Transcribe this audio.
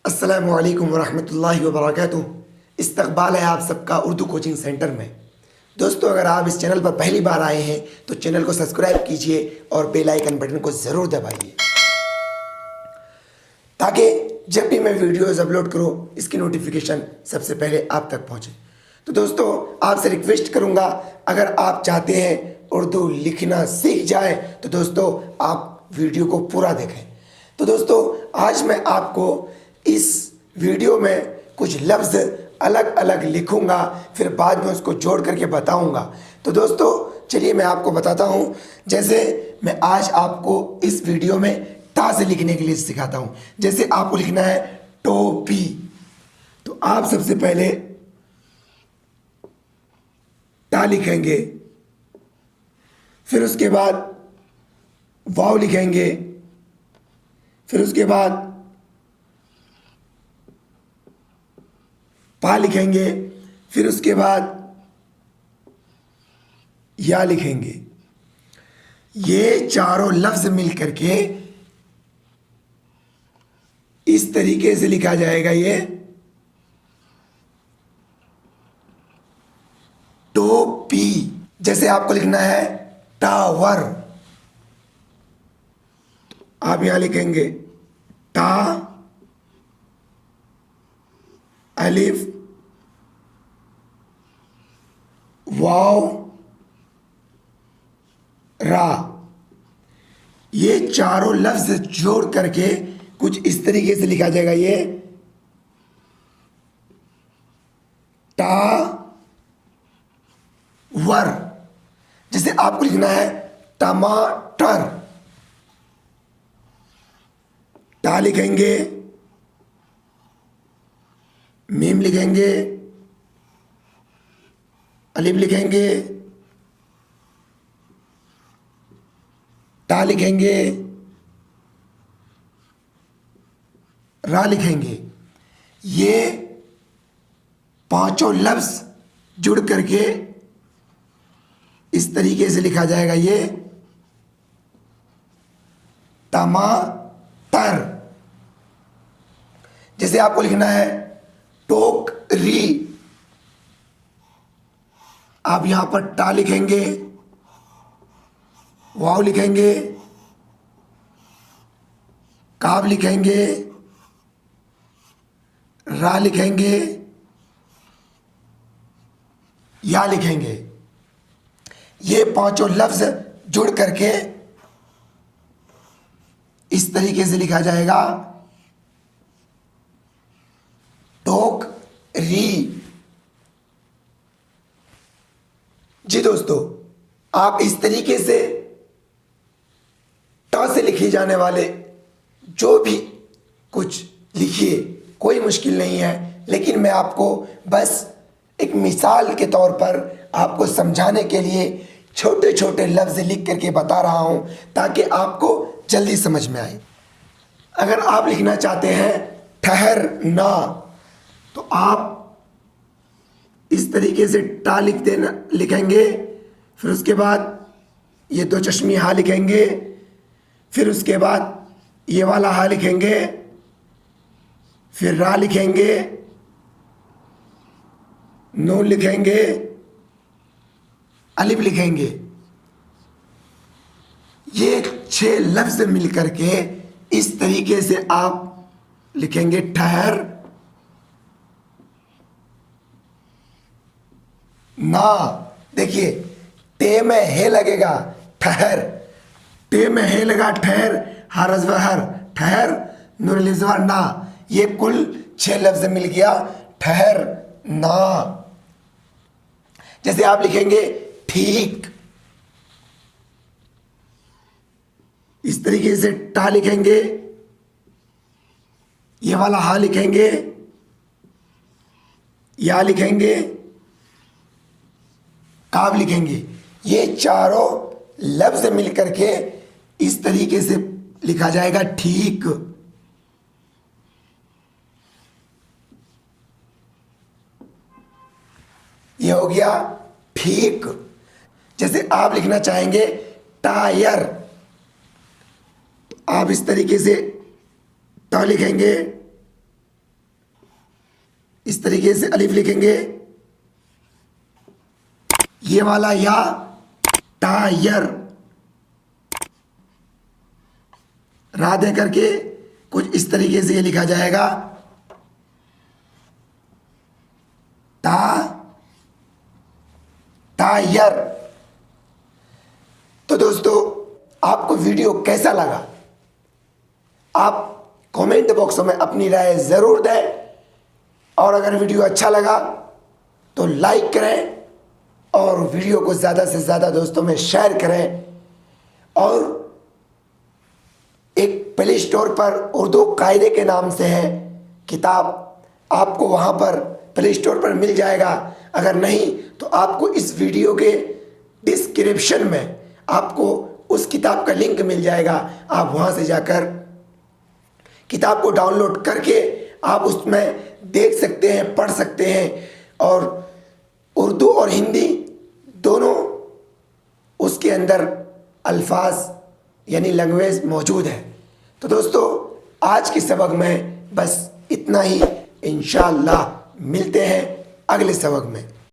अस्सलामुअलैकुम वरहमतुल्लाहि वबरकातुहू। इस्तकबाल है आप सबका उर्दू कोचिंग सेंटर में। दोस्तों, अगर आप इस चैनल पर पहली बार आए हैं तो चैनल को सब्सक्राइब कीजिए और बेल आइकन बटन को ज़रूर दबाइए ताकि जब भी मैं वीडियोज़ अपलोड करूं इसकी नोटिफिकेशन सबसे पहले आप तक पहुंचे। तो दोस्तों, आपसे रिक्वेस्ट करूंगा, अगर आप चाहते हैं उर्दू लिखना सीख जाए तो दोस्तों आप वीडियो को पूरा देखें। तो दोस्तों, आज मैं आपको इस वीडियो में कुछ लफ्ज़ अलग अलग लिखूंगा, फिर बाद में उसको जोड़ करके बताऊंगा। तो दोस्तों चलिए मैं आपको बताता हूं। जैसे मैं आज आपको इस वीडियो में टा से लिखने के लिए सिखाता हूं। जैसे आपको लिखना है टोपी, तो आप सबसे पहले टा लिखेंगे, फिर उसके बाद वाव लिखेंगे, फिर उसके बाद पा लिखेंगे, फिर उसके बाद या लिखेंगे। ये चारों लफ्ज मिल करके इस तरीके से लिखा जाएगा। ये टोपी। जैसे आपको लिखना है टावर, आप यहां लिखेंगे टा अलिफ वाव रा। ये चारों लफ्ज जोड़ करके कुछ इस तरीके से लिखा जाएगा। ये टा वर। जैसे आपको लिखना है टमाटर, टा लिखेंगे, मीम लिखेंगे, अलिफ लिखेंगे, टा लिखेंगे, रा लिखेंगे। ये पांचों लफ्ज जुड़ करके इस तरीके से लिखा जाएगा। ये टमाटर। जैसे आपको लिखना है टोकरी, आप यहां पर टा लिखेंगे, वाव लिखेंगे, काब लिखेंगे, रा लिखेंगे, या लिखेंगे। ये पांचों लफ्ज जुड़ करके इस तरीके से लिखा जाएगा टोकरी। जी दोस्तों, आप इस तरीके से टा से लिखे जाने वाले जो भी कुछ लिखिए, कोई मुश्किल नहीं है। लेकिन मैं आपको बस एक मिसाल के तौर पर आपको समझाने के लिए छोटे छोटे लफ्ज लिख करके बता रहा हूं ताकि आपको जल्दी समझ में आए। अगर आप लिखना चाहते हैं ठहरना, तो आप इस तरीके से टा लिखेंगे, फिर उसके बाद ये दो चश्मी हा लिखेंगे, फिर उसके बाद ये वाला हा लिखेंगे, फिर रा लिखेंगे, नून लिखेंगे, अलिफ लिखेंगे। ये 6 लफ्ज मिलकर के इस तरीके से आप लिखेंगे ठहर ना। देखिए, टे में हे लगेगा ठहर, टे में हे लगा ठहर, हर हर ठहर, नून लिजवा ना। ये कुल 6 लफ्ज मिल गया ठहर ना। जैसे आप लिखेंगे ठीक, इस तरीके से टा लिखेंगे, ये वाला हा लिखेंगे, या लिखेंगे, काब लिखेंगे। ये चारों लफ्ज मिलकर के इस तरीके से लिखा जाएगा ठीक। ये हो गया ठीक। जैसे आप लिखना चाहेंगे टायर, आप इस तरीके से ट लिखेंगे, इस तरीके से अलिफ लिखेंगे, ये वाला या टायर, रा दे करके कुछ इस तरीके से ये लिखा जाएगा, टायर। तो दोस्तों, आपको वीडियो कैसा लगा? आप कमेंट बॉक्स में अपनी राय ज़रूर दें, और अगर वीडियो अच्छा लगा तो लाइक करें और वीडियो को ज़्यादा से ज़्यादा दोस्तों में शेयर करें। और एक प्ले स्टोर पर उर्दू कायदे के नाम से है किताब, आपको वहाँ पर प्ले स्टोर पर मिल जाएगा। अगर नहीं तो आपको इस वीडियो के डिस्क्रिप्शन में आपको उस किताब का लिंक मिल जाएगा। आप वहाँ से जाकर किताब को डाउनलोड करके आप उसमें देख सकते हैं, पढ़ सकते हैं, और उर्दू और हिंदी दोनों उसके अंदर अल्फाज यानी लैंग्वेज मौजूद है। तो दोस्तों, आज के सबक में बस इतना ही। इंशाअल्लाह मिलते हैं अगले सबक में।